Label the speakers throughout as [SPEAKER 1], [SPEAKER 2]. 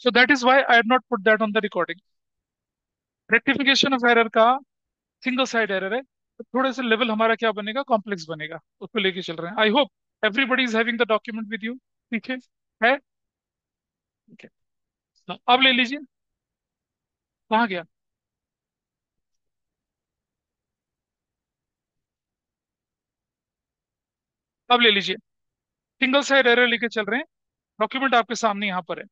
[SPEAKER 1] So that is why I have not put that on the recording. Rectification of error का single side error है, तो थोड़े से level हमारा क्या बनेगा, कॉम्प्लेक्स बनेगा, उसको लेके चल रहे हैं। I hope everybody is having the document with you. ठीक है ठीक है। हाँ, अब ले लीजिए। कहाँ गया? अब ले लीजिए। सिंगल साइड एरर लेके चल रहे हैं। डॉक्यूमेंट आपके सामने यहाँ पर है।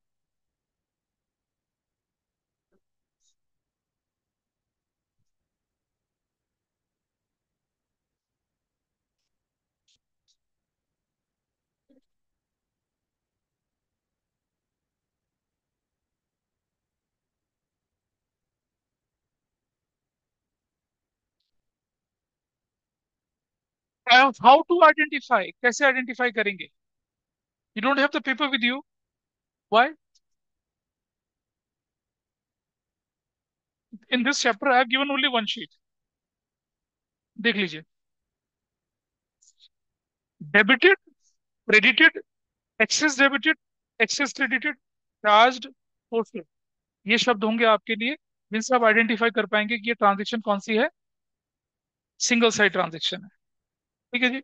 [SPEAKER 1] हाउ टू आइडेंटिफाई, कैसे आइडेंटिफाई करेंगे? You don't have the paper with you? Why? In this chapter I have given only one sheet. देख लीजिए। Debited, credited, excess debited, excess credited, charged, posted, ये शब्द होंगे आपके लिए जिनसे आप आइडेंटिफाई कर पाएंगे कि ये ट्रांजेक्शन कौन सी है, सिंगल साइड ट्रांजेक्शन है। ठीक है जी।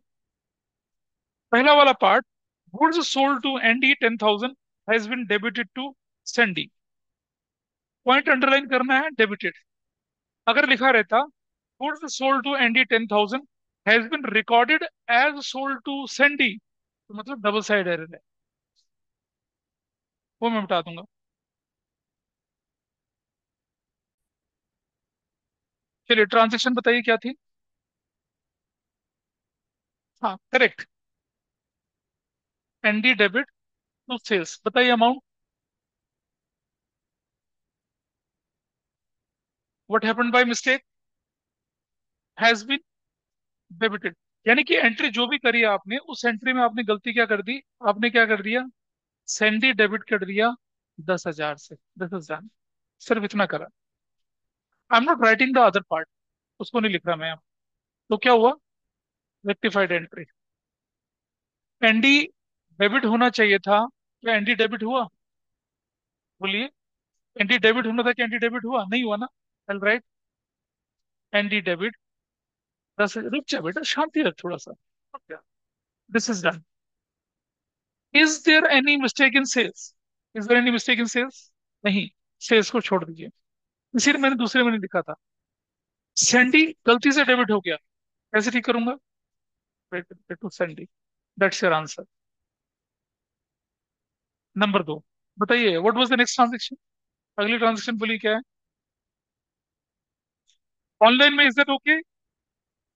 [SPEAKER 1] पहला वाला part, goods sold to ND 10,000 has been debited to Sandy. Point underline करना है, डेबिटेड। अगर लिखा रहता goods sold to ND 10,000 has been recorded as sold to Sandy, तो मतलब डबल साइड एरर है, वो मैं बता दूंगा। चलिए ट्रांजेक्शन बताइए क्या थी। हाँ correct. ND debit to sales, बताइए amount. What happened by mistake? Has been debited. यानी कि एंट्री जो भी करी है आपने, उस एंट्री में आपने गलती क्या कर दी? आपने क्या कर दिया? सेंडी डेबिट कर दिया 10,000 से, 10,000, सिर्फ इतना करा। I am not writing the other part, उसको नहीं लिख रहा मैं यहाँ। तो क्या हुआ? Rectified entry. एनडी डेबिट होना चाहिए था, क्या एनडी डेबिट हुआ? बोलिए। एनडी डेबिट होना था, क्या एनडी डेबिट हुआ? नहीं हुआ ना। All right, ND debit 10। रुक जा बेटा, शांति रख थोड़ा सा। This is done. Is there any mistake in sales? Is there any mistake in sales? नहीं। सेल्स को छोड़ दीजिए, इसीलिए मैंने दूसरे में नहीं लिखा था। सैंडी गलती से डेबिट हो गया, कैसे ठीक करूंगा? To Sandy, that's your answer. Number 2, बताइए what was the next transaction? अगली ट्रांजेक्शन बोलिए क्या है। ऑनलाइन में, इज दैट ओके?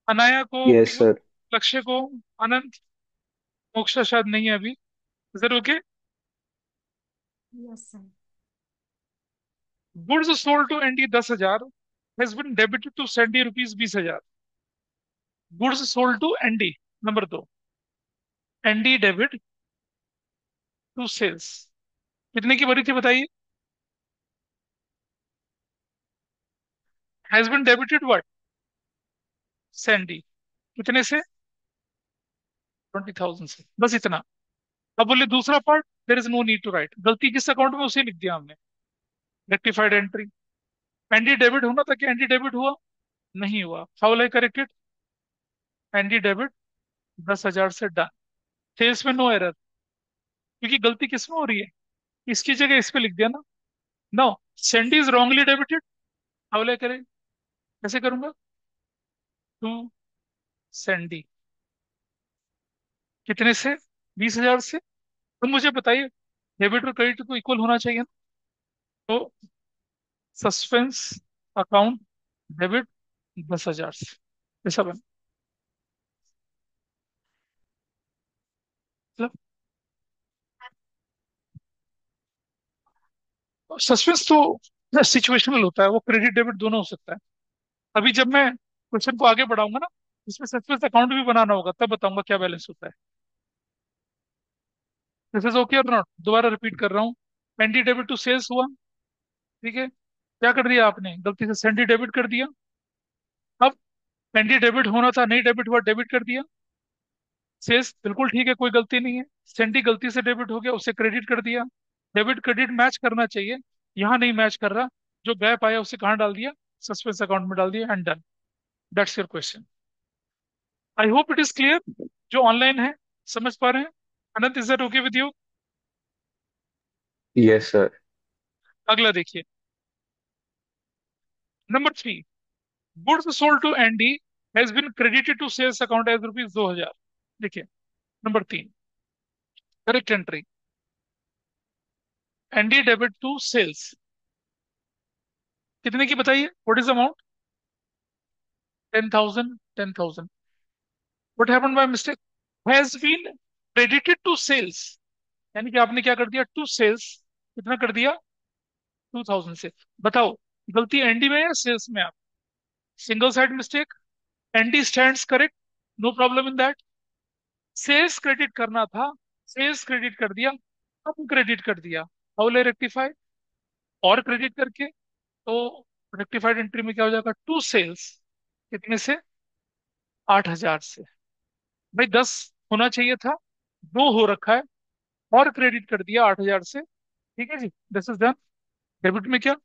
[SPEAKER 1] अनाया को
[SPEAKER 2] यस
[SPEAKER 1] पीयूष,
[SPEAKER 2] सर।
[SPEAKER 1] लक्ष्य को अनंत, मोक्षा शायद नहीं है अभी। Is that okay?
[SPEAKER 3] Yes sir.
[SPEAKER 1] Goods sold to ND 10,000 has been debited to Sandy rupees 20,000। Goods sold to ND, number 2, ND debit to sales, कितने की भरी थी बताइए? Has been debited what? Sandy, कितने से? 20,000 से, बस इतना। अब बोले दूसरा part, there is no need to write, गलती किस अकाउंट में उसे लिख दिया हमने, रेक्टिफाइड एंट्री। एनडी डेबिट होना था, कि एनडी डेबिट हुआ? नहीं हुआ। How will I correct it? ND debit 10,000 से डन। सेल्स में नो एरर, क्योंकि गलती किस में हो रही है, इसकी जगह इस पे लिख दिया ना। No, Sandy is wrongly debited. How will I करें, कैसे करूंगा? टू सेंडी, कितने से? 20,000 से। तो मुझे बताइए, डेबिट और क्रेडिट तो इक्वल होना चाहिए ना। तो सस्पेंस अकाउंट डेबिट 10,000 से, ऐसा बन, सस्पेंस तो सिचुएशनल होता है, वो क्रेडिट डेबिट दोनों हो सकता है। अभी जब मैं क्वेश्चन को आगे बढ़ाऊंगा ना, इसमें सस्पेंस अकाउंट भी बनाना होगा, तब बताऊंगा क्या बैलेंस होता है। दिस इज ओके और नॉट? दोबारा रिपीट कर रहा हूँ। एनडी डेबिट टू सेल्स हुआ, ठीक है। क्या कर दिया आपने, गलती से सेंडी डेबिट कर दिया। अब एनडी डेबिट होना था, नहीं डेबिट हुआ, डेबिट कर दिया। सेल्स बिल्कुल ठीक है, कोई गलती नहीं है। सेंडी गलती से डेबिट हो गया, उसे क्रेडिट कर दिया। डेबिट क्रेडिट मैच करना चाहिए, यहाँ नहीं मैच कर रहा। जो गैप आया उसे कहाँ डाल दिया? सस्पेंस अकाउंट में डाल दिया, and done. That's your question. I hope it is clear. जो ऑनलाइन है समझ पा रहे हैं? Anant, is that okay with you?
[SPEAKER 2] Yes sir.
[SPEAKER 1] अगला देखिए, number 3। Goods sold to ND has been credited to sales account as rupees 2,000। देखिए, number 3, correct entry, ND debit to sales. कितने की बताइए, what is amount? 10,000, 10,000। What happened by mistake? Has been credited to sales, यानी कि आपने क्या कर दिया, टू सेल्स। कितना कर दिया? 2,000 से। बताओ, गलती एनडी में है या सेल्स में? आप, single side mistake. ND stands correct, no problem in that. Sales credit करना था, सेल्स क्रेडिट कर दिया, कम क्रेडिट कर दिया। How will I rectify? और क्रेडिट करके, तो रेक्टिफाइड एंट्री में क्या हो जाएगा, टू सेल्स। कितने से? 8,000 से। भाई 10 होना चाहिए था, 2 हो रखा है, और क्रेडिट कर दिया 8,000 से। ठीक है जी, दिस इज डन। डेबिट में क्या?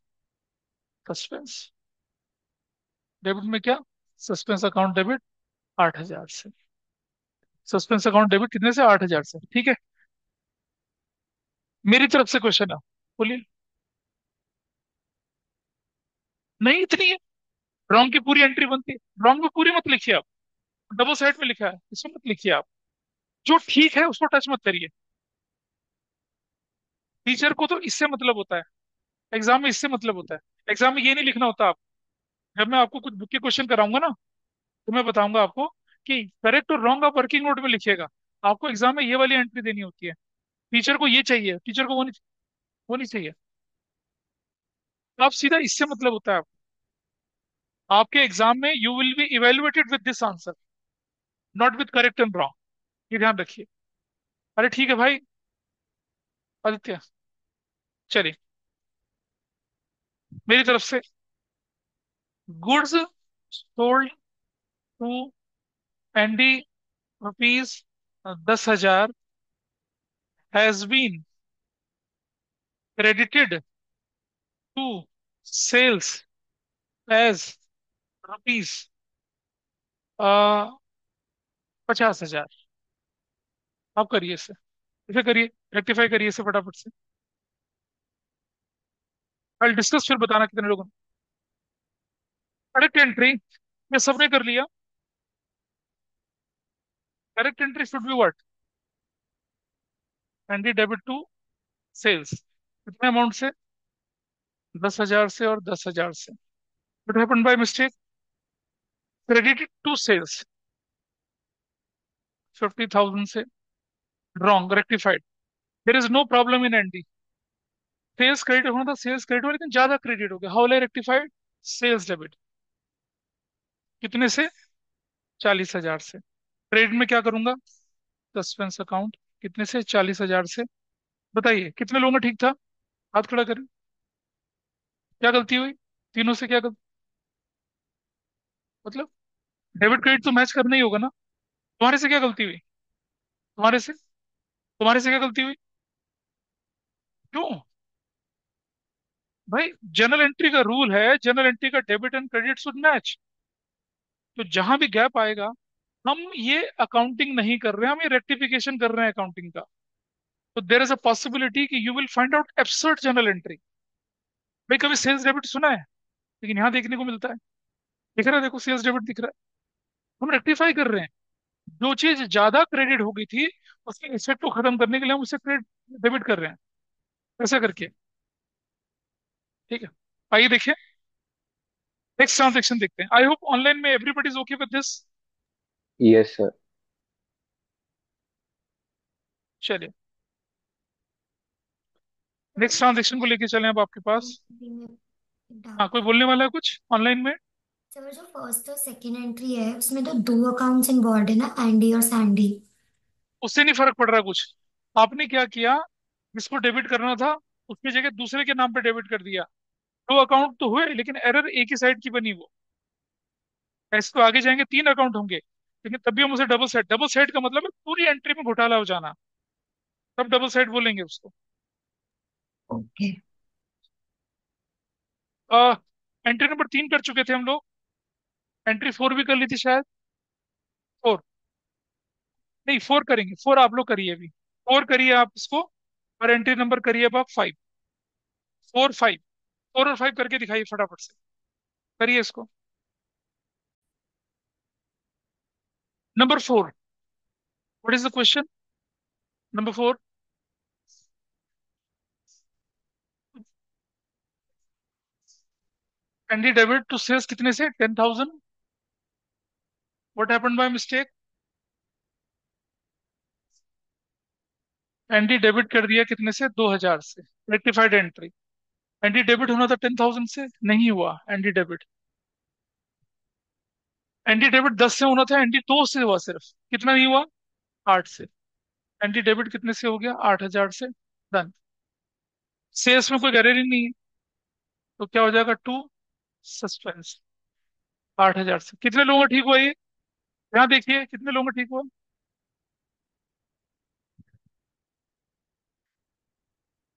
[SPEAKER 1] सस्पेंस। डेबिट में क्या? सस्पेंस अकाउंट डेबिट 8,000 से। सस्पेंस अकाउंट डेबिट कितने से? 8,000 से। ठीक है, मेरी तरफ से क्वेश्चन है, बोलिए। नहीं, इतनी है। रॉन्ग की पूरी एंट्री बनती है। रॉन्ग में पूरी मत लिखिए आप, डबल साइड में लिखा है, इसमें मत लिखिए आप। जो ठीक है उसको टच मत करिए। टीचर को तो इससे मतलब होता है, एग्जाम में इससे मतलब होता है। एग्जाम में ये नहीं लिखना होता आप। जब मैं आपको कुछ बुक के क्वेश्चन कराऊंगा ना, तो मैं बताऊंगा आपको कि करेक्ट और रॉन्ग आप वर्किंग नोट में लिखिएगा। आपको एग्जाम में ये वाली एंट्री देनी होती है। टीचर को ये चाहिए, टीचर को वो नहीं चाहिए। आप सीधा इससे मतलब होता है आपको। आपके एग्जाम में you will be evaluated with this answer, not with correct and wrong. ये ध्यान रखिए। अरे ठीक है भाई आदित्य, चलिए, मेरी तरफ से, goods sold to ND rupees 10,000 has been credited to sales as rupees 50,000। आप करिए इसे, इसे करिए, रेक्टिफाई करिए इसे फटाफट से। कल डिस्कस, फिर बताना कितने लोगों ने करेक्ट एंट्री। ये सबने कर लिया। Correct entry should be what? ND debit to sales. कितने अमाउंट से? 10,000 से और 10,000 से। What happened by mistake? Credited to sales 50,000 से। Wrong, rectified. There is no problem in ND. Sales credit होना था, सेल्स क्रेडिट हुआ, लेकिन ज्यादा क्रेडिट हो गया। How will I rectified? Sales debit. कितने से? 40,000 से। क्रेडिट में क्या करूंगा? Suspense account. कितने से? 40,000 से। बताइए कितने लोगों का ठीक था? हाथ खड़ा करें। क्या गलती हुई? तीनों से क्या गलती? मतलब डेबिट क्रेडिट तो मैच करना ही होगा ना। तुम्हारे से क्या गलती हुई? तुम्हारे से क्या गलती हुई? क्यों? भाई जनरल एंट्री का रूल है, जनरल एंट्री का debit and credit should match. तो जहां भी गैप आएगा, हम ये अकाउंटिंग नहीं कर रहे हैं, हम ये रेक्टिफिकेशन कर रहे हैं अकाउंटिंग का। तो देर इज अ पॉसिबिलिटी कि you will find out absurd general entry. भाई कभी सेल्स डेबिट सुना है? लेकिन यहाँ देखने को मिलता है। दिख रहा है, देखो सेल्स डेबिट दिख रहा है। हम रेक्टिफाई कर रहे हैं। जो चीज ज्यादा क्रेडिट हो गई थी, उसके इफेक्ट को खत्म करने के लिए हम उसे क्रेडिट डेबिट कर रहे हैं, ऐसा करके। ठीक है, आइए देखिए, नेक्स्ट ट्रांजेक्शन देखते हैं। आई होप ऑनलाइन में everybody is okay with this.
[SPEAKER 2] Yes sir.
[SPEAKER 1] चलिए, नेक्स्ट ट्रांजेक्शन को लेके चले अब आपके पास। हाँ,
[SPEAKER 3] डाउट
[SPEAKER 1] कोई
[SPEAKER 3] है।
[SPEAKER 1] बोलने वाला है कुछ ऑनलाइन में?
[SPEAKER 3] सर जो फर्स्ट और सेकंड एंट्री है उसमें तो दो अकाउंट्स इन्वॉल्व है ना, एंडी और सैंडी।
[SPEAKER 1] उससे नहीं फर्क पड़ रहा कुछ। आपने क्या किया, जिसको डेबिट करना था उसकी जगह दूसरे के नाम पे डेबिट कर दिया। दो अकाउंट तो हुए, लेकिन एरर एक ही साइड की बनी वो। ऐसे तो आगे जाएंगे 3 अकाउंट होंगे, लेकिन तब भी हम उसे डबल साइड का मतलब है पूरी एंट्री में घोटाला हो जाना। तब डबल साइड बोलेंगे उसको।
[SPEAKER 3] ओके।
[SPEAKER 1] एंट्री नंबर 3 कर चुके थे हम लोग। एंट्री 4 भी कर ली थी शायद। 4 नहीं, 4 करेंगे, 4 आप लोग करिए अभी। 4 करिए आप इसको। और एंट्री नंबर करिए अब आप 5। 4 5। 4 और 5 करके दिखाइए फटाफट से। करिए इसको। Number 4, what is the question? Number 4। ND debit to sales कितने से? 10,000। What happened by mistake? ND debit कर दिया कितने से? 2,000 से। Rectified entry. एंटी डेबिट होना था 10,000 से, नहीं हुआ एंटी डेबिट। एंटी डेबिट 10 से होना था, एंटी 2 से हुआ सिर्फ। कितना नहीं हुआ? 8 से। एंटी डेबिट कितने से हो गया? 8,000 से। डन। सेल्स में कोई एरर ही नहीं है, तो क्या हो जाएगा? To suspense. 8,000 से कितने लोगों का ठीक हुआ ये? यहाँ देखिए कितने लोगों का ठीक हुआ।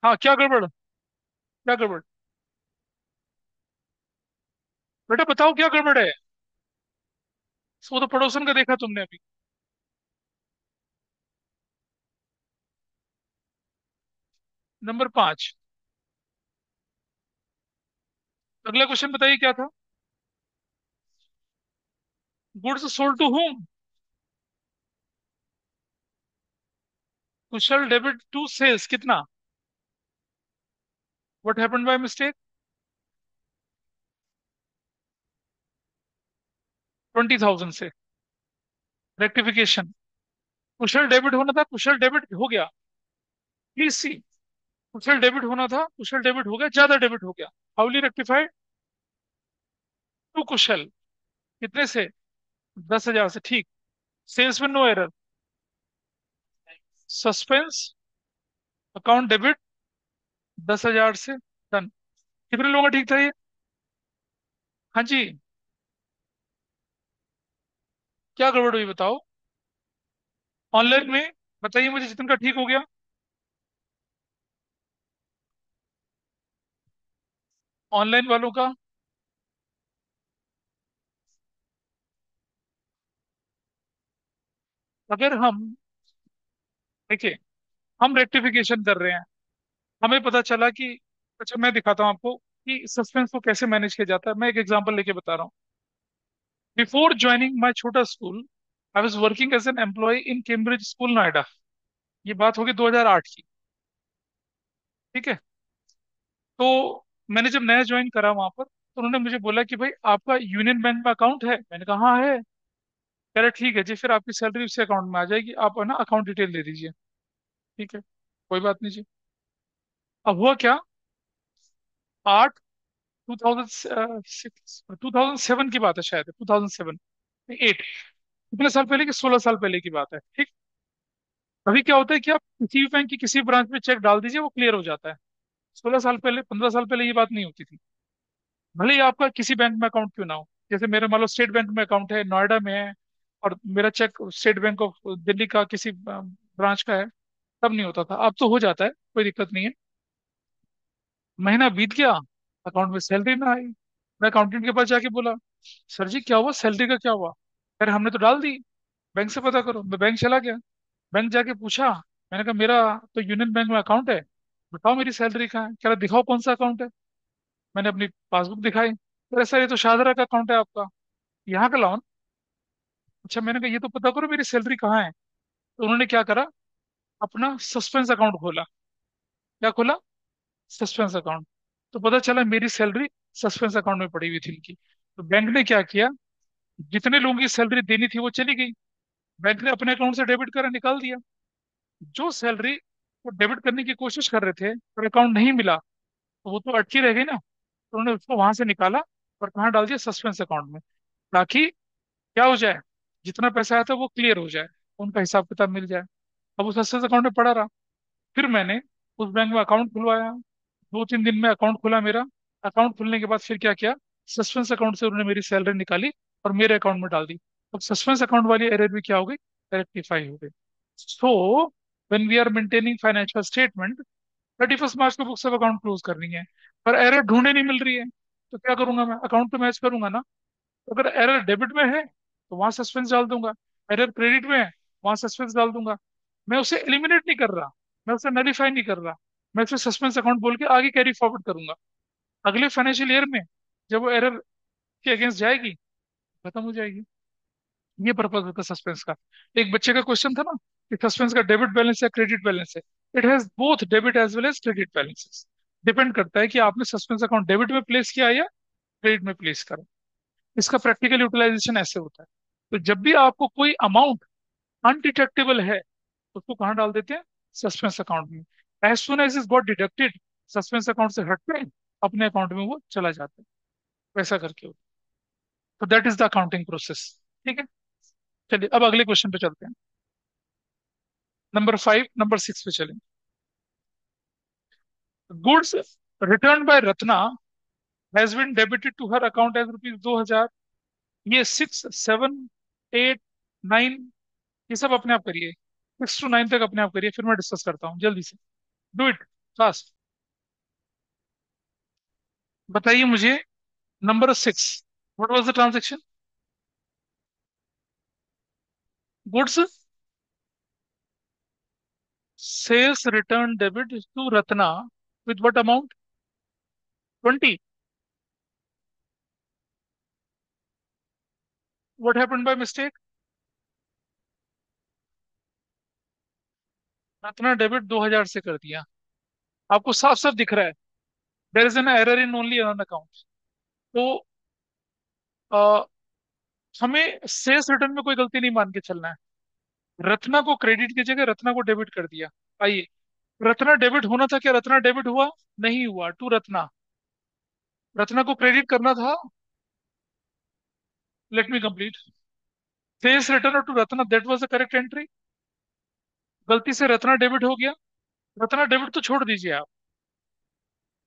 [SPEAKER 1] हाँ, क्या गड़बड़? क्या गड़बड़? बेटा बताओ क्या गड़बड़ है। वो तो पड़ोसन का देखा तुमने अभी। नंबर 5। अगला क्वेश्चन बताइए क्या था? Goods sold to home. Kushal debit to sales कितना? What happened by mistake? 20,000 से। रेक्टिफिकेशन। कुशल डेबिट होना था, कुशल डेबिट हो गया। Please see. कुशल डेबिट होना था, कुशल डेबिट हो गया, ज्यादा डेबिट हो गया। How will rectified? टू कुशल। कितने से? 10,000 से, ठीक। सेल्स में no error. Suspense. Account debit 10,000 से। डन। कितने लोगों का ठीक था ये? हाँ जी। क्या गड़बड़ हुई बताओ? ऑनलाइन में बताइए मुझे जितने का ठीक हो गया। ऑनलाइन वालों का। अगर हम, देखिए, हम रेक्टिफिकेशन कर रहे हैं, हमें पता चला कि, अच्छा मैं दिखाता हूँ आपको कि सस्पेंस को कैसे मैनेज किया जाता है। मैं एक एग्जांपल लेके बता रहा हूँ। बिफोर ज्वाइनिंग माई छोटा school, I was working as an employ in Cambridge school Noida. ये बात होगी 2008 की। ठीक है। तो मैंने जब नया ज्वाइन करा वहां पर, तो उन्होंने मुझे बोला कि भाई आपका यूनियन बैंक में अकाउंट है? मैंने कहा हाँ है। कह रहे ठीक है जी, फिर आपकी सैलरी उसी अकाउंट में आ जाएगी, आप है ना अकाउंट डिटेल दे दीजिए। ठीक है, कोई बात नहीं जी। अब हुआ क्या? 8 2006 2007 की बात है शायद, 2007, 8। कितने साल पहले की? 16 साल पहले की बात है, ठीक। अभी क्या होता है कि आप किसी भी बैंक की किसी ब्रांच में चेक डाल दीजिए, वो क्लियर हो जाता है। 16 साल पहले, 15 साल पहले ये बात नहीं होती थी। भले ही आपका किसी बैंक में अकाउंट क्यों ना हो। जैसे मेरे मान लो स्टेट बैंक में अकाउंट है, नोएडा में है, और मेरा cheque state bank of Delhi का किसी ब्रांच का है, तब नहीं होता था। अब तो हो जाता है, कोई दिक्कत नहीं है। महीना बीत गया, अकाउंट में सैलरी ना आई। मैं अकाउंटेंट के पास जाके बोला, सर जी क्या हुआ, सैलरी का क्या हुआ? अरे हमने तो डाल दी, बैंक से पता करो। मैं बैंक चला गया। बैंक जाके पूछा, मैंने कहा मेरा तो यूनियन बैंक में अकाउंट है, बताओ मेरी सैलरी कहाँ है। कह रहा दिखाओ कौन सा अकाउंट है। मैंने अपनी पासबुक दिखाई, अरे सर ये तो शाहदरा का अकाउंट है आपका, यहाँ का लाओ ना। अच्छा, मैंने कहा ये तो पता करो मेरी सैलरी कहाँ है। तो उन्होंने क्या करा, अपना सस्पेंस अकाउंट खोला। क्या खोला? Suspense account. तो पता चला मेरी सैलरी सस्पेंस अकाउंट में पड़ी हुई थी इनकी। तो बैंक ने क्या किया, जितने लोगों की सैलरी देनी थी वो चली गई, बैंक ने अपने अकाउंट से डेबिट करा, निकाल दिया। जो सैलरी वो डेबिट करने की कोशिश कर रहे थे पर अकाउंट नहीं मिला, तो वो तो अटकी रह गई ना। तो उन्होंने उसको वहां से निकाला और कहाँ डाल दिया? सस्पेंस अकाउंट में। ताकि क्या हो जाए, जितना पैसा आया था वो क्लियर हो जाए, उनका हिसाब किताब मिल जाए। अब वो सस्पेंस अकाउंट में पड़ा रहा। फिर मैंने उस बैंक में अकाउंट खुलवाया, 2-3 दिन में अकाउंट खुला मेरा। अकाउंट खुलने के बाद फिर क्या किया, सस्पेंस अकाउंट से उन्होंने मेरी सैलरी निकाली और मेरे अकाउंट में डाल दी। अब सस्पेंस अकाउंट वाली एरर भी क्या हो गई, रेक्टिफाई हो गई। So when we are maintaining financial statement, 31 March को बुक्स ऑफ अकाउंट क्लोज करनी है, पर एरर ढूंढे नहीं मिल रही है, तो क्या करूंगा मैं? अकाउंट तो मैच करूंगा ना। तो अगर एरर डेबिट में है तो वहां सस्पेंस डाल दूंगा, एरर क्रेडिट में है वहां सस्पेंस डाल दूंगा। मैं उसे एलिमिनेट नहीं कर रहा, मैं उसे नलीफाई नहीं कर रहा, मैं उसे सस्पेंस अकाउंट बोल के आगे कैरी फॉरवर्ड करूंगा। अगले फाइनेंशियल ईयर में जब वो एरर के अगेंस्ट जाएगी, खत्म हो जाएगी। ये पर्पज होता है सस्पेंस का। एक बच्चे का क्वेश्चन था ना कि सस्पेंस का डेबिट बैलेंस या क्रेडिट बैलेंस है। It has both debit as well as credit balances. Depend करता है कि आपने सस्पेंस अकाउंट डेबिट में प्लेस किया है या क्रेडिट में प्लेस करा। इसका प्रैक्टिकल यूटिलाइजेशन ऐसे होता है। तो जब भी आपको कोई अमाउंट अनडिटेक्टेबल है तो उसको कहाँ डाल देते हैं? सस्पेंस अकाउंट में। As soon as is got deducted, suspense account से हटते हैं, अपने अकाउंट में वो चला जाता है। वैसा करके होता है। तो that is the accounting process. ठीक है, चलिए अब अगले क्वेश्चन पे चलते हैं। नंबर 5, नंबर 6 पे चलें। Goods return by Ratna has been debited to her account as ₹2,000। ये 6, 7, 8, 9, ये सब अपने आप करिए। 6 to 9 तक अपने आप करिए, फिर मैं डिस्कस करता हूँ जल्दी से। Do it fast. बताइए मुझे। Number 6, what was the transaction? Goods sales return debit to Ratna with what amount? 20। What happened by mistake? Ratna debit 2,000 से कर दिया। आपको साफ साफ दिख रहा है there is an error in only an account. तो अ, हमें सेल्स रिटर्न में कोई गलती नहीं मान के चलना है। रत्ना को क्रेडिट की जगह रत्ना को डेबिट कर दिया। आइए, रत्ना डेबिट होना था क्या? रत्ना डेबिट हुआ? नहीं हुआ। टू रत्ना, रत्ना को क्रेडिट करना था। Let me complete. Sales return to Ratna, that was the correct entry. गलती से रत्ना डेबिट हो गया। रत्ना डेबिट तो छोड़ दीजिए आप,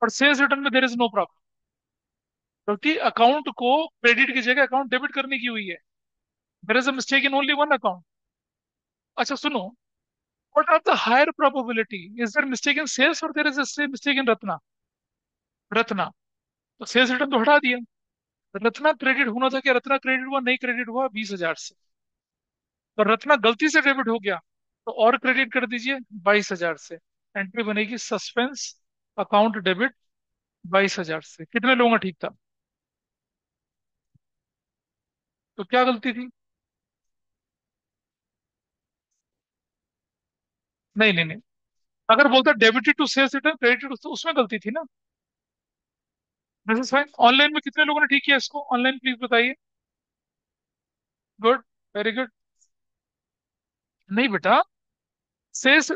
[SPEAKER 1] और सेल्स रिटर्न में देयर इज नो प्रॉब्लम, क्योंकि अकाउंट को क्रेडिट की जगह अकाउंट डेबिट करने की हुई है। There is a mistake in only one account. अच्छा सुनो, what are the higher probability? Is there mistake in sales और there is a mistake in Ratna? Ratna, तो सेल्स रिटर्न तो हटा दिया। रत्ना क्रेडिट होना था क्या? रत्ना क्रेडिट हुआ? नहीं, क्रेडिट हुआ 20,000 से। तो रत्ना गलती से डेबिट हो गया, तो और क्रेडिट कर दीजिए 22,000 से। एंट्री बनेगी सस्पेंस अकाउंट डेबिट 22,000 से। कितने लोगों का ठीक था? तो क्या गलती थी? नहीं नहीं नहीं, अगर बोलता debited to sales return credited, तो उसमें गलती थी ना। This is fine. ऑनलाइन में कितने लोगों ने ठीक किया इसको? ऑनलाइन प्लीज बताइए। Good, very good. नहीं बेटा, सेल्स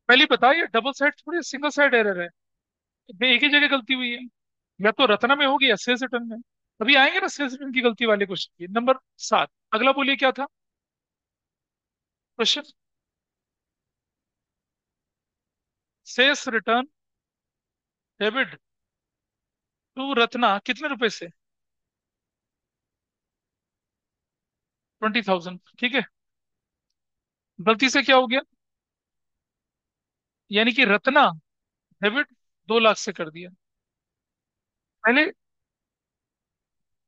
[SPEAKER 1] पहले बताइए, डबल साइड थोड़ी सिंगल साइड एरर है। एक ही जगह गलती हुई है, या तो रत्ना में होगी या सेल्स रिटर्न में। अभी आएंगे ना सेल्स रिटर्न की गलती वाले क्वेश्चन की। नंबर 7, अगला बोलिए क्या था question? Sales return debit to Ratna कितने रुपए से? 20,000, ठीक है। गलती से क्या हो गया? यानी कि रत्ना डेबिट 2 लाख से कर दिया। पहले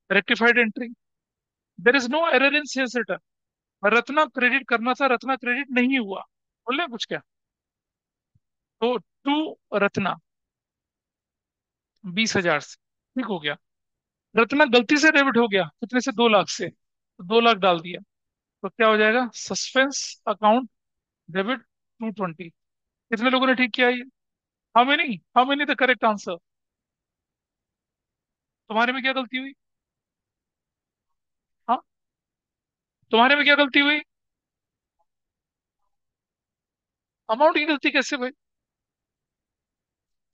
[SPEAKER 1] rectified entry, there is no error in sales return. Ratna credit करना था, रत्ना क्रेडिट नहीं हुआ। बोल रहे कुछ क्या? तो टू रत्ना 20,000 से, ठीक हो गया। रत्ना गलती से डेबिट हो गया, कितने से? 2 लाख से, तो 2 लाख डाल दिया। तो क्या हो जाएगा? Suspense account debit 220। कितने लोगों ने ठीक किया ये? How many the correct answer? तुम्हारे में क्या गलती हुई? हाँ, तुम्हारे में क्या गलती हुई? अमाउंट की गलती कैसे भाई?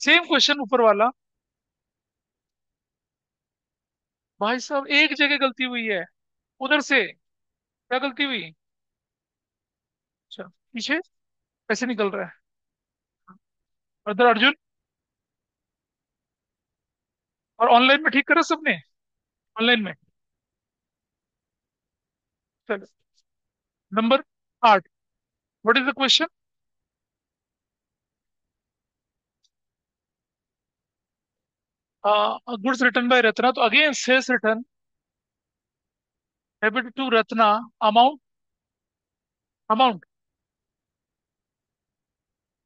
[SPEAKER 1] सेम क्वेश्चन ऊपर वाला। भाई साहब एक जगह गलती हुई है, उधर से। क्या गलती हुई? अच्छा, पीछे कैसे निकल रहा है? उधर अर्जुन। और ऑनलाइन में ठीक करा सबने? ऑनलाइन में? चलो, number 8, what is the question? Goods return by Ratna, तो again sales return debit to Ratna, amount, amount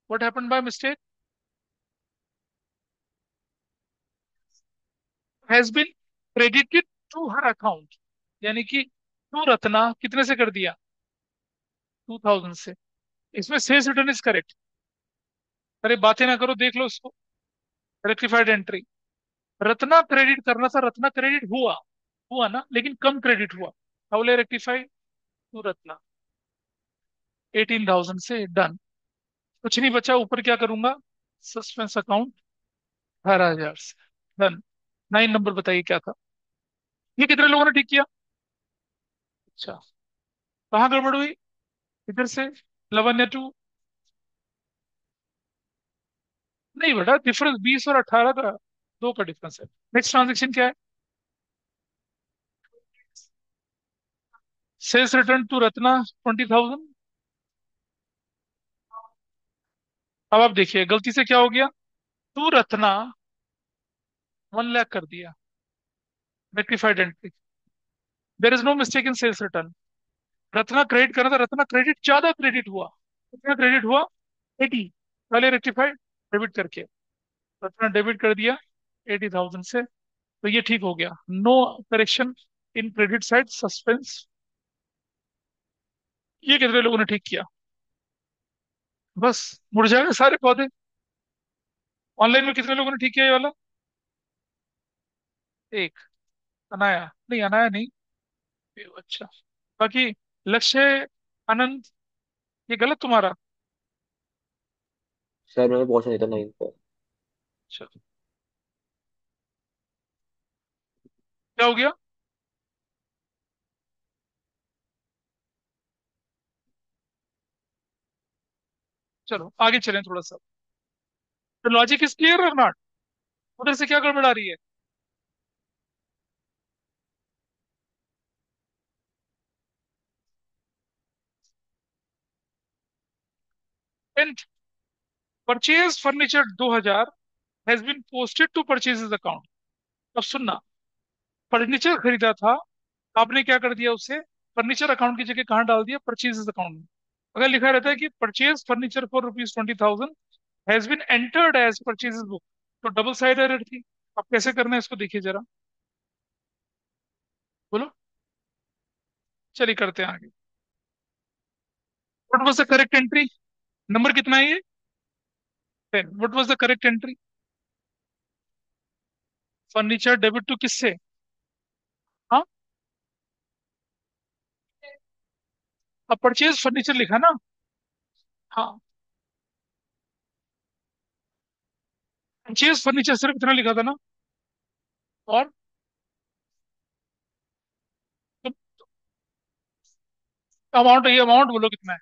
[SPEAKER 1] what happened by mistake has been credited to her account, यानी कि टू रत्ना कितने से कर दिया, 2000 से। इसमें सेल्स रिटर्न इज करेक्ट। अरे बातें ना करो, देख लो इसको, रेक्टिफाइड एंट्री। रत्ना क्रेडिट करना था, रत्ना क्रेडिट हुआ, हुआ ना, लेकिन कम क्रेडिट हुआ। हाउ रेक्टिफाई टू रत्ना, 18,000 से डन। कुछ नहीं बचा, ऊपर क्या करूंगा, सस्पेंस अकाउंट 18,000 से डन। 9 नंबर बताइए क्या था। ये कितने लोगों ने ठीक किया। अच्छा, कहाँ गड़बड़ हुई, इधर से 11 या 2। नहीं बेटा, डिफरेंस 20 और 18 का, दो का डिफरेंस है। नेक्स्ट ट्रांजेक्शन क्या है, सेल्स रिटर्न टू रत्ना 20,000। अब आप देखिए गलती से क्या हो गया, टू रत्ना 1 लाख कर दिया, rectified entry. There is no mistake in sales return. Ratna credit करना था, रत्ना क्रेडिट ज्यादा क्रेडिट हुआ, कितना क्रेडिट हुआ, 80। पहले रेक्टिफाइड डेबिट करके रत्ना डेबिट कर दिया 80,000 से, तो ये ठीक हो गया। No correction in credit side, suspense. ये कितने लोगों ने ठीक किया, बस मुड़ जाएगा सारे पौधे। ऑनलाइन में कितने लोगों ने ठीक किया ये वाला, एक, अनाया नहीं, अनाया नहीं, अच्छा। बाकी लक्ष्य, आनंद, ये गलत तुम्हारा।
[SPEAKER 2] सर मैं पहुंचा नहीं था 9 पर।
[SPEAKER 1] चलो, क्या हो गया, चलो आगे चलें थोड़ा सा। तो लॉजिक इज क्लियर और नॉट, उधर से क्या गड़बड़ आ रही है। Tenth, purchase furniture 2,000 has been posted to purchases account. अब सुनना, फर्नीचर खरीदा था, आपने क्या कर दिया उसे, फर्नीचर अकाउंट की जगह कहाँ डाल दिया, परचेजेस अकाउंट में। अगर लिखा रहता है कि purchase furniture for ₹20,000 has been entered as purchases book, तो डबल साइड एरर थी। अब कैसे करना है इसको देखिए जरा, बोलो, चलिए करते हैं आगे। What was the correct entry, number कितना है ये, 10। What was the correct entry, furniture debit to किससे, हाँ, अब परचेज फर्नीचर लिखा ना, हाँ, परचेज फर्नीचर सिर्फ इतना लिखा था ना, और अमाउंट, ये अमाउंट बोलो कितना है।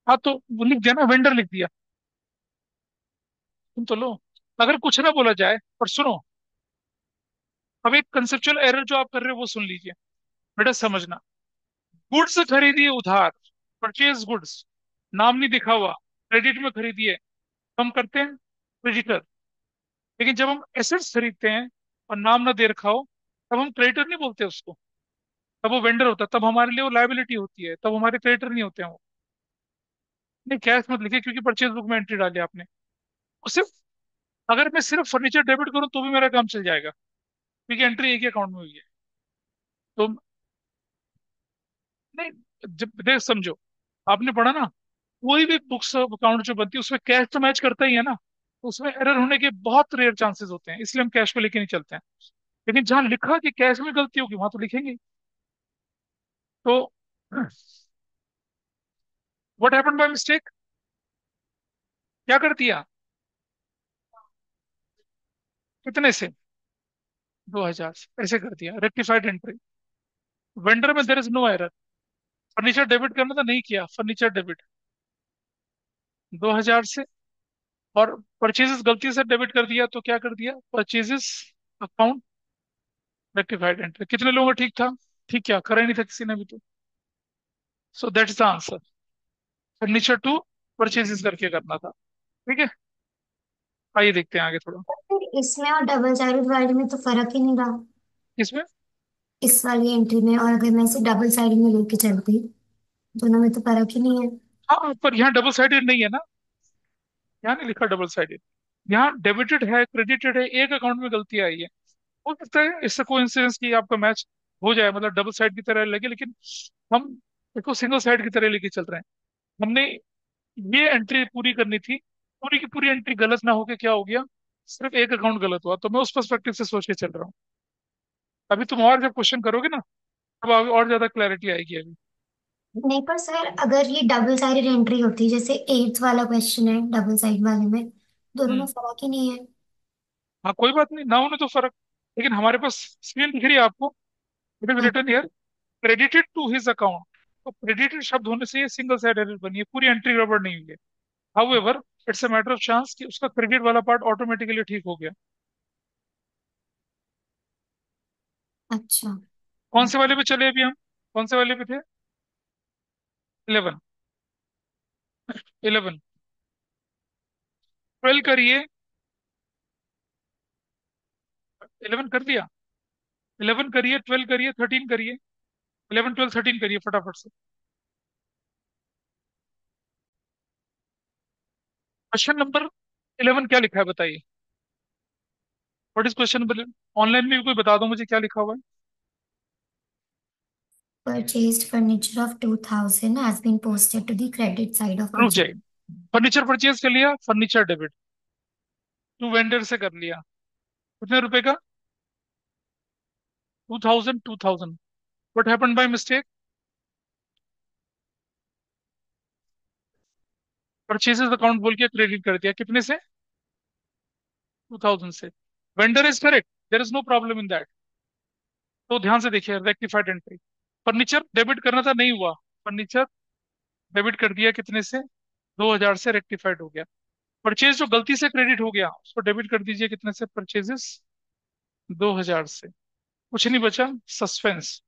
[SPEAKER 1] हाँ तो वो लिख दिया ना, वेंडर लिख दिया, तुम तो लो। अगर कुछ ना बोला जाए, पर सुनो, अब एक कंसेप्चुअल एरर जो आप कर रहे हो वो सुन लीजिए, बेटा समझना। गुड्स खरीदिए उधार, परचेज गुड्स, नाम नहीं दिखा हुआ, क्रेडिट में खरीदिए, हम करते हैं क्रेडिटर। लेकिन जब हम एसेट्स खरीदते हैं और नाम ना दे रखा हो, तब हम क्रेडिटर नहीं बोलते उसको, तब वो वेंडर होता है, तब हमारे लिए वो लाइबिलिटी होती है, तब हमारे क्रेडिटर नहीं होते हैं वो। नहीं, कैश मत लिखिए, क्योंकि परचेज बुक में एंट्री डाली आपने। और सिर्फ, अगर मैं सिर्फ फर्नीचर डेबिट करूं तो भी मेरा काम चल जाएगा, क्योंकि एंट्री एक ही अकाउंट में हुई है। तो नहीं, जब देख समझो, आपने पढ़ा ना, कोई भी बुक्स अकाउंट जो बनती है उसमें कैश तो मैच करता ही है ना, तो उसमें एरर होने के बहुत रेयर चांसेस होते हैं, इसलिए हम कैश को लेके नहीं चलते हैं। लेकिन जहां लिखा कि कैश में गलती होगी वहां तो लिखेंगे। तो व्हाट हैपेंड बाय मिस्टेक, क्या कर दिया, कितने से, 2,000 से ऐसे कर दिया, रेक्टिफाइड एंट्री। वेंडर में there is no error, furniture debit करना था, नहीं किया, फर्नीचर डेबिट 2,000 से। और परचेजेस गलती से डेबिट कर दिया, तो क्या कर दिया, परचेजेस अकाउंट रेक्टिफाइड एंट्री। कितने लोगों का ठीक था, ठीक क्या करा ही नहीं था किसी ने भी तो। So that is the answer, furniture to purchases करके करना था। ठीक है, आइए देखते हैं आगे थोड़ा।
[SPEAKER 3] तो फिर इसमें और डबल साइडेड वाले में तो फर्क ही नहीं रहा।
[SPEAKER 1] किसमें?
[SPEAKER 3] इस वाली एंट्री में और अगर मैं इसे डबल साइड में लेके चलती, दोनों में तो फर्क ही नहीं है।
[SPEAKER 1] हाँ, पर यहाँ डबल साइडेड नहीं है ना, यहाँ नहीं लिखा डबल साइडेड। यहाँ डेबिटेड है, क्रेडिटेड है, एक अकाउंट में गलती आई है। हो सकता है इससे कोइंसिडेंस की आपका मैच हो जाए, मतलब डबल साइड की तरह लगे, लेकिन हम इसको सिंगल साइड की तरह लेके चल रहे हैं। हमने ये एंट्री पूरी करनी थी, पूरी की पूरी एंट्री गलत ना होके क्या हो गया, सिर्फ एक अकाउंट गलत हुआ, तो मैं उस पर्सपेक्टिव से सोच के चल रहा हूँ। अभी तुम और जब क्वेश्चन करोगे ना, तब आगे और ज्यादा क्लैरिटी आएगी अभी।
[SPEAKER 3] नहीं पर सर, अगर ये डबल साइडेड एंट्री होती, जैसे एट्थ वाला क्वेश्चन है डबल साइड वाले में, दोनों में
[SPEAKER 1] हम्म।
[SPEAKER 3] फर्क ही नहीं है।
[SPEAKER 1] हाँ कोई बात नहीं, ना होने तो फर्क, लेकिन हमारे पास स्क्रीन दिख रही है आपको, इट इज
[SPEAKER 3] हाँ।
[SPEAKER 1] Written here, credited to his account. तो क्रेडिटेड शब्द होने से ये सिंगल साइड एरर बनी है, पूरी एंट्री गड़बड़ नहीं हुई है। However, it's a matter of chance कि उसका क्रेडिट वाला पार्ट ऑटोमेटिकली ठीक हो गया।
[SPEAKER 3] अच्छा।
[SPEAKER 1] कौन से वाले पे चले अभी हम, कौन से वाले पे थे? 11, 11, 12 करिए। 11 कर दिया, 11 करिए, 12 करिए, 13 करिए, 11 12 13 करिए फटाफट से। क्वेश्चन नंबर 11 क्या लिखा है बताइए? What is question number? Online में भी कोई बता दो मुझे क्या लिखा हुआ है।
[SPEAKER 3] Purchased furniture of 2000 has been posted to the credit side of
[SPEAKER 1] रुक
[SPEAKER 3] purchase.
[SPEAKER 1] जाइए, फर्नीचर परचेज कर लिया, फर्नीचर डेबिट टू वेंडर से कर लिया, कितने रुपए का? 2000, 2000। What happened by mistake? Purchases account बोल के क्रेडिट कर दिया, कितने से? 2000 से। Vendor is correct, there is no problem in that. तो ध्यान से देखिए, रेक्टिफाइड एंट्री। फर्नीचर डेबिट करना था, नहीं हुआ। फर्नीचर डेबिट कर दिया, कितने से? 2000 से, रेक्टिफाइड हो गया। परचेज जो गलती से क्रेडिट हो गया उसको डेबिट कर दीजिए, कितने से? परचेजेस 2000 से। कुछ नहीं बचा, सस्पेंस,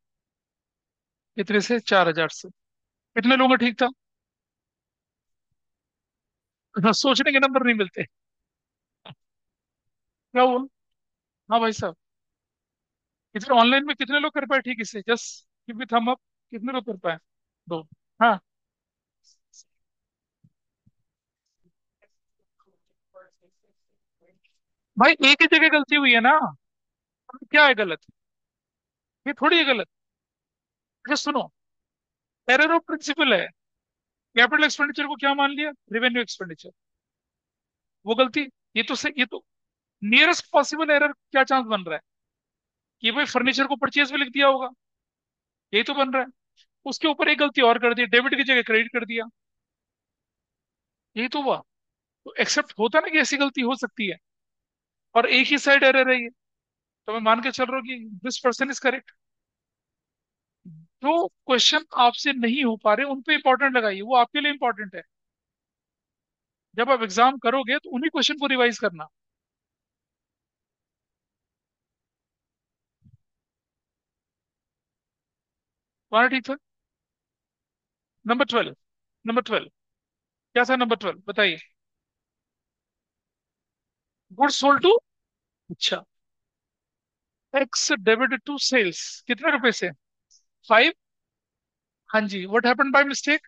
[SPEAKER 1] कितने से? 4000 से। कितने लोगों का ठीक था? हाँ, सोचने के नंबर नहीं मिलते। क्या हुआ? हाँ भाई साहब, इधर ऑनलाइन में कितने लोग कर पाए ठीक इसे? Just give me thumb up. कितने लोग कर पाए? दो। हाँ। भाई एक ही जगह गलती हुई है ना, क्या है गलत? ये थोड़ी है गलत। अच्छा सुनो, एरर ऑफ प्रिंसिपल है। कैपिटल एक्सपेंडिचर को क्या मान लिया? Revenue expenditure. वो गलती, ये तो ये तो नियरेस्ट पॉसिबल एरर क्या चांस बन रहा है कि भाई फर्नीचर को परचेज में लिख दिया होगा, यही तो बन रहा है। उसके ऊपर एक गलती और कर दी, डेबिट की जगह क्रेडिट कर दिया, यही तो हुआ। तो एक्सेप्ट होता ना कि ऐसी गलती हो सकती है, और एक ही साइड एरर है ये, तो मैं मान के चल रहा हूँ कि दिस पर्सन इज करेक्ट। जो क्वेश्चन आपसे नहीं हो पा रहे उन पे इंपॉर्टेंट लगाइए, वो आपके लिए इंपॉर्टेंट है। जब आप एग्जाम करोगे तो उन्हीं क्वेश्चन को रिवाइज करना। तुम्हारा ठीक था? नंबर 12, नंबर 12 क्या था? नंबर 12 बताइए। गुड्स सोल्ड टू, अच्छा, एक्स डेबिट टू सेल्स, कितने रुपए से? 5। हाँ जी, व्हाट हैपेंड बाय मिस्टेक?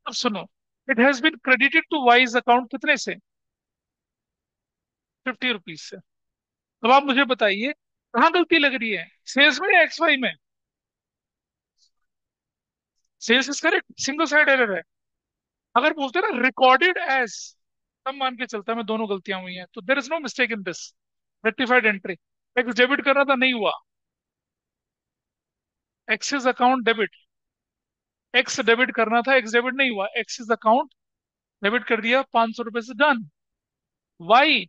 [SPEAKER 1] अब सुनो, it has been credited to Y's account, कितने से? 50 रुपीज से। अब आप मुझे बताइए कहाँ गलती लग रही है, सेल्स में या एक्स वाई में? Sales is correct, single side error है। अगर बोलते ना रिकॉर्डेड एज, तब मान के चलता है मैं दोनों गलतियां हुई हैं, तो there is no mistake in this, rectified entry. X debit करना था, नहीं हुआ, X's account debit, X debit करना था, एक्स डेबिट नहीं हुआ, एक्सिस अकाउंट डेबिट कर दिया, 500 रुपए से डन। वाई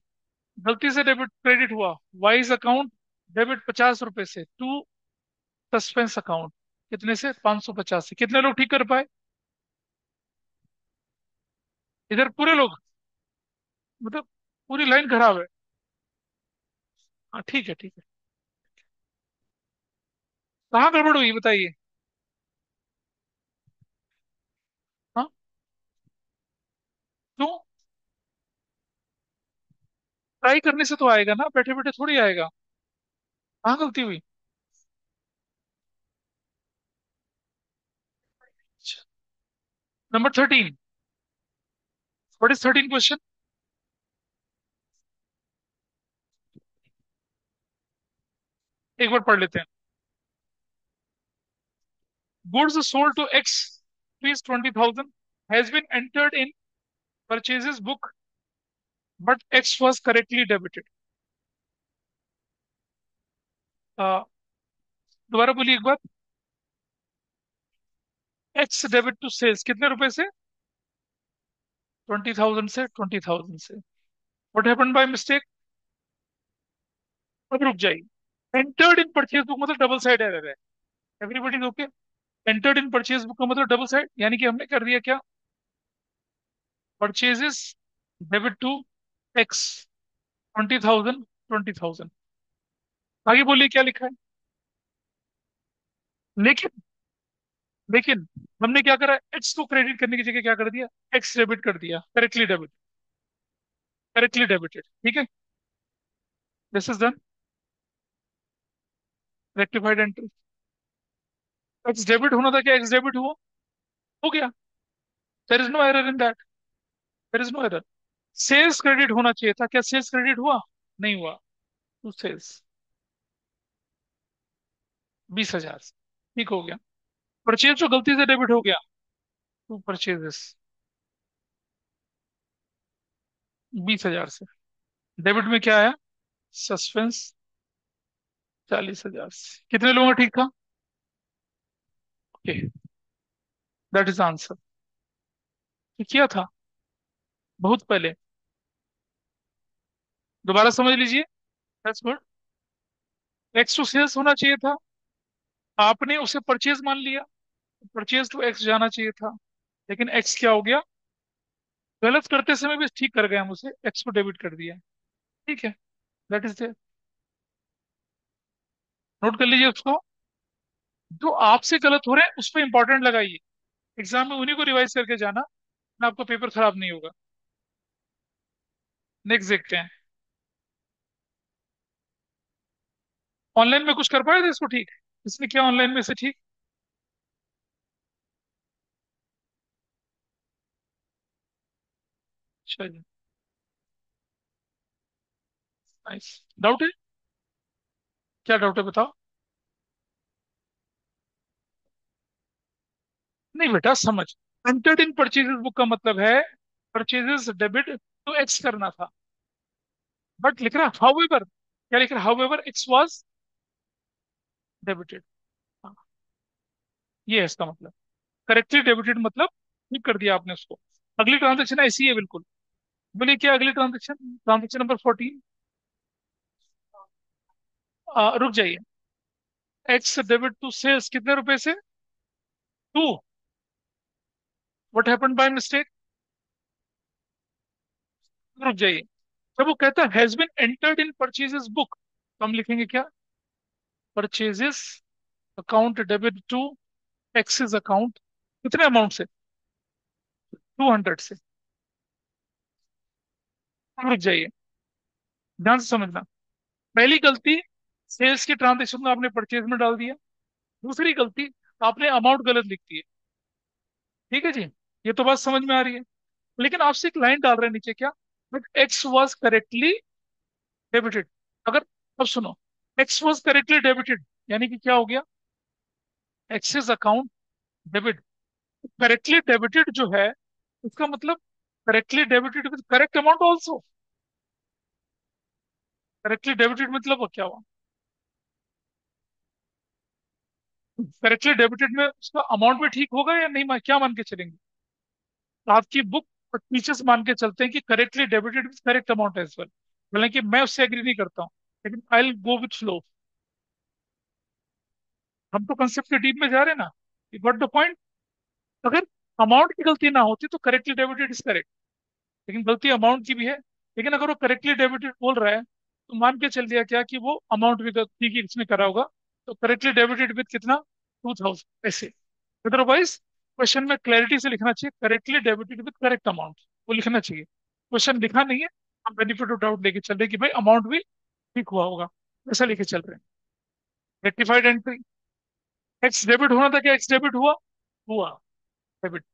[SPEAKER 1] गलती से डेबिट क्रेडिट हुआ, वाइज अकाउंट डेबिट 50 रुपए से टू सस्पेंस अकाउंट, कितने से? 550 से। कितने लोग ठीक कर पाए इधर? पूरे लोग, मतलब पूरी लाइन खराब है। हाँ ठीक है, ठीक है। कहाँ गड़बड़ हुई बताइए? क्यों? ट्राई करने से तो आएगा ना, बैठे बैठे थोड़ी आएगा। कहाँ गलती हुई? नंबर 13। What is 13 question? एक बार पढ़ लेते हैं। Goods sold to X rupees 20,000 has been entered in purchases book, but X was correctly debited. uh, दोबारा बोलिए एक बार। एक्स डेबिट टू सेल्स कितने रुपए से? 20,000 से, 20,000 से। What happened by mistake? अब रुक जाइए। एंटर्ड इन परचेज बुक मतलब डबल साइड एरर है। Everybody okay? Entered in purchase book का मतलब डबल साइड, यानी कि हमने कर दिया क्या? Purchases debit to X, 20,000, 20,000। आगे बोलिए क्या लिखा है। लेकिन लेकिन हमने क्या करा, एक्स को क्रेडिट करने की जगह क्या कर दिया, एक्स डेबिट कर दिया। Correctly debit, correctly debited. ठीक है, this is done. Rectified entry. X debit होना था, क्या एक्स डेबिट हुआ? हो गया। There is no error in that, there is no error. Sales credit होना चाहिए था, क्या सेल्स क्रेडिट हुआ? नहीं हुआ। To sales, 20,000। ठीक हो गया। परचेज जो गलती से डेबिट हो गया, टू परचेजेस, 20,000 से। डेबिट में क्या आया? सस्पेंस, 40,000 से। कितने लोगों का ठीक था? Okay, that is answer. ये किया था बहुत पहले। दोबारा समझ लीजिए। That's good. X to sales होना चाहिए था, आपने उसे परचेज मान लिया। परचेज टू एक्स जाना चाहिए था, लेकिन एक्स क्या हो गया, गलत करते समय भी ठीक कर गए हम उसे, एक्स को डेबिट कर दिया। ठीक है, दैट इज देयर। नोट कर लीजिए उसको। जो आपसे गलत हो रहे हैं उस पर इंपॉर्टेंट लगाइए। एग्जाम में उन्हीं को रिवाइज करके जाना, ना आपका पेपर खराब नहीं होगा। नेक्स्ट देखते हैं। ऑनलाइन में कुछ कर पाए थे इसको ठीक? इसने किया ऑनलाइन में से ठीक? अच्छा जी, नाइस। डाउट है? क्या डाउट है बताओ। नहीं बेटा समझ, एंटर्ड इन परचेजेस बुक का मतलब है परचेजेस डेबिट टू एक्स करना था, बट लिख रहा हाउएवर, क्या लिख रहा, हाउएवर एक्स वाज डेबिटेड। ये है इसका मतलब। करेक्टली डेबिटेड मतलब ठीक कर दिया आपने उसको। अगली ट्रांजेक्शन ऐसी है बिल्कुल। बोलिए क्या अगली ट्रांजेक्शन? Transaction number 14। रुक जाइए। एक्स डेबिट टू सेल्स कितने रुपए से? 2। What happened by mistake? रुक जाइए। जब वो कहता है has been entered in purchases book, तो हम लिखेंगे क्या? Purchases account debit to X's account. कितने अमाउंट से? 200 से। रुक जाइए, ध्यान से समझना। पहली गलती, सेल्स के ट्रांजेक्शन को आपने परचेज में डाल दिया। दूसरी गलती, आपने अमाउंट गलत लिख दी है। ठीक है जी, ये तो बात समझ में आ रही है। लेकिन आपसे एक लाइन डाल रहे हैं नीचे, क्या? But x was correctly debited. अगर, अब सुनो, एक्स वॉज करेक्टली डेबिटेड यानी कि क्या हो गया, X's account debit. Correctly debited जो है, इसका मतलब correctly debited with correct amount also. Correctly debited मतलब क्या हुआ? करेक्टली डेबिटेड में उसका अमाउंट भी ठीक होगा या नहीं, क्या मान के चलेंगे? तो आपकी बुक और टीचर्स मान के चलते हैं कि correctly debited with correct amount as well. हालांकि मैं उससे एग्री नहीं करता हूँ, लेकिन I will go with flow. हम तो कंसेप्ट के डीप में जा रहे हैं ना। You got the point. अगर अमाउंट की गलती ना होती तो करेक्टली डेबिटेड इज करेक्ट, लेकिन गलती अमाउंट की भी है। लेकिन अगर वो करेक्टली डेबिटेड बोल रहा है, तो मान के चल दिया क्या कि वो अमाउंट भी गलती की इसने करा होगा। तो करेक्टली डेबिटेड विद कितना? 2,000 ऐसे। अदरवाइज क्वेश्चन में क्लैरिटी से लिखना चाहिए correctly debited with correct amount. वो लिखना चाहिए। क्वेश्चन लिखा नहीं है, हम बेनिफिट ऑफ डाउट लेके चल रहे हैं कि भाई अमाउंट भी ठीक हुआ होगा, ऐसा लेके चल रहे हैं। रेक्टिफाइड एंट्री, एक्स डेबिट होना था, क्या एक्स डेबिट हुआ? हुआ, डेबिट।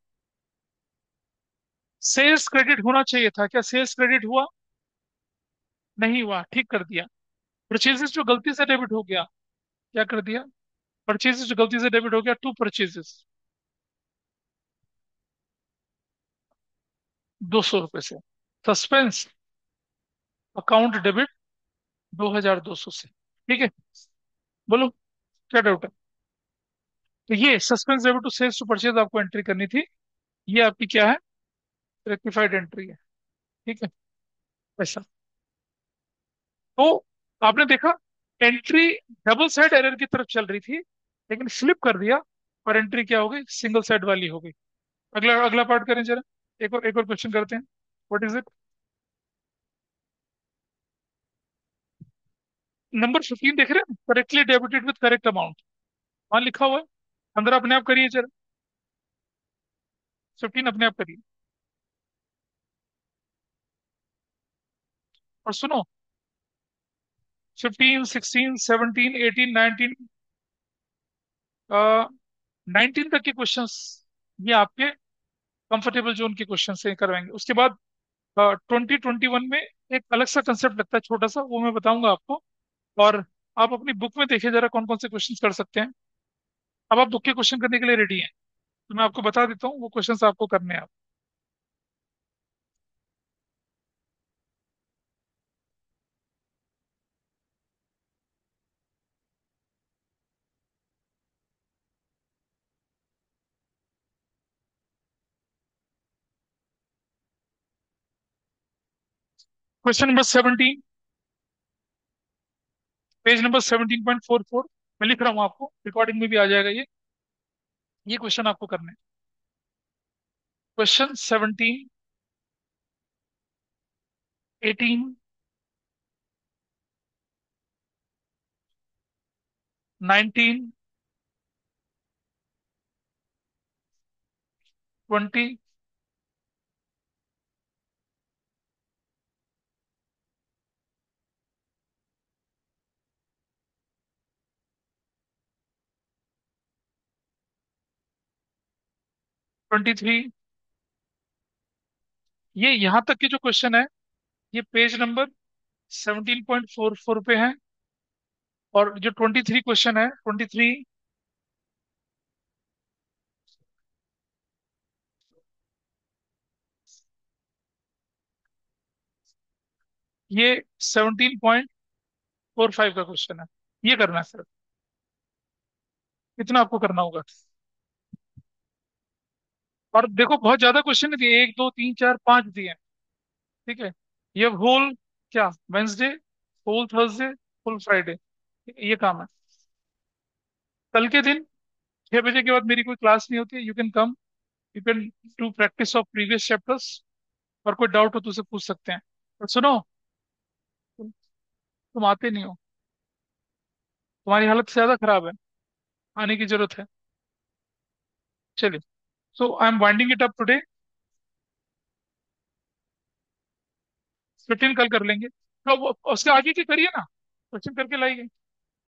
[SPEAKER 1] सेल्स क्रेडिट होना चाहिए था, क्या सेल्स क्रेडिट हुआ? नहीं हुआ, ठीक कर दिया। परचेजेस जो गलती से डेबिट हो गया, क्या कर दिया? परचेजेस जो गलती से डेबिट हो गया, टू परचेजेस, 200 रुपए से। सस्पेंस अकाउंट डेबिट 2200 से। ठीक है, बोलो क्या डाउट है? तो ये suspense debit to sales to purchase आपको एंट्री करनी थी, ये आपकी क्या है? रेक्टिफाइड एंट्री है। ठीक है, ऐसा। तो आपने देखा, एंट्री डबल साइड एरर की तरफ चल रही थी, लेकिन फ्लिप कर दिया और एंट्री क्या हो गई? सिंगल साइड वाली हो गई। अगला अगला पार्ट करें जरा, एक और क्वेश्चन करते हैं। What is it? नंबर 15 देख रहे हैं, correctly debited with correct amount, वहां लिखा हुआ है। अंदर अपने आप करिए जरा, 15 अपने आप करिए। और सुनो, 15, 16, 17, 18, 19, 19 तक के क्वेश्चंस ये आपके कंफर्टेबल जोन के क्वेश्चन से करवाएंगे। उसके बाद 2021 में एक अलग सा कंसेप्ट लगता है छोटा सा, वो मैं बताऊंगा आपको। और आप अपनी बुक में देखिए जरा कौन कौन से क्वेश्चन कर सकते हैं। अब आप बुक के क्वेश्चन करने के लिए रेडी हैं, तो मैं आपको बता देता हूँ वो क्वेश्चन आपको करने हैं। क्वेश्चन नंबर 17, पेज नंबर 17.44, मैं लिख रहा हूँ, आपको रिकॉर्डिंग में भी आ जाएगा ये क्वेश्चन आपको करने हैं। क्वेश्चन 17, 18, 19, 20, 23। ये यहां तक के जो क्वेश्चन है, ये पेज नंबर 17.44 पे है। और जो 23 क्वेश्चन है, 23, ये 17.45 का क्वेश्चन है। ये करना है सर, इतना आपको करना होगा। और देखो बहुत ज्यादा क्वेश्चन नहीं दिए, 1, 2, 3, 4, 5 दिए हैं। ठीक है, ये होल क्या, Wednesday, whole Thursday, full Friday, ये काम है। कल के दिन 6 बजे के बाद मेरी कोई क्लास नहीं होती, you can come, you can do practice of previous chapters. और कोई डाउट हो तो उसे पूछ सकते हैं। और सुनो, तुम आते नहीं हो, तुम्हारी हालत से ज्यादा खराब है, आने की जरूरत है। चलिए, so I am winding it up today. 15 कल कर लेंगे, तो उसके आगे की करिए ना, क्वेश्चन करके लाइए।